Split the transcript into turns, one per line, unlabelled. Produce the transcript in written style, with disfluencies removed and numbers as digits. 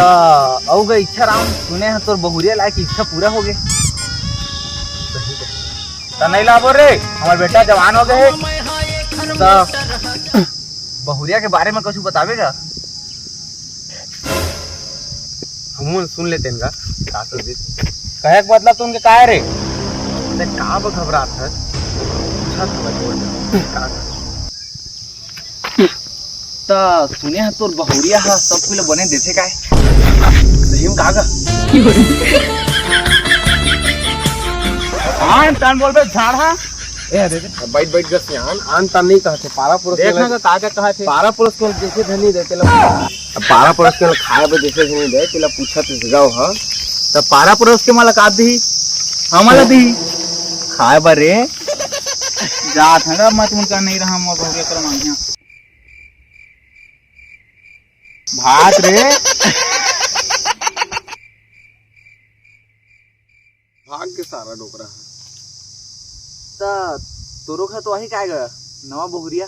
औ गा इच्छा राम सुने हैं तोर बहुरिया लायक इच्छा पूरा हो गए। तो नहीं लाबो रे, हमार बेटा जवान हो गए है। तो बहुरिया के बारे में कुछ बतावेगा?
हम सुन लेते हैं का तो
कहे का मतलब तुमके का है रे?
का घबरात है पूछा था
तो सुने हैं तोर बहुरिया है सब कुछ बने देते का है सही में कागा? हाँ तान बोल बे झाड़ हा ए दे
बैठ बैठ गस यान आन तान नहीं कहते पारा पुरुष
देखना का कागा कहा थे
पारा पुरुष के जैसे धनी दे तेला पारा पुरुष के खाए पे जैसे धनी दे तेला पूछा तो जगाओ ह
तो पारा पुरुष के मुलाकात दी हमारा दी खाए बरे जा ठंडा मत उनका नहीं रहा हम हो गया कर मांगिया भात रे
भाग के सारा डोकरा है
ता तोरो खा तो वही काय ग नवा बहुरिया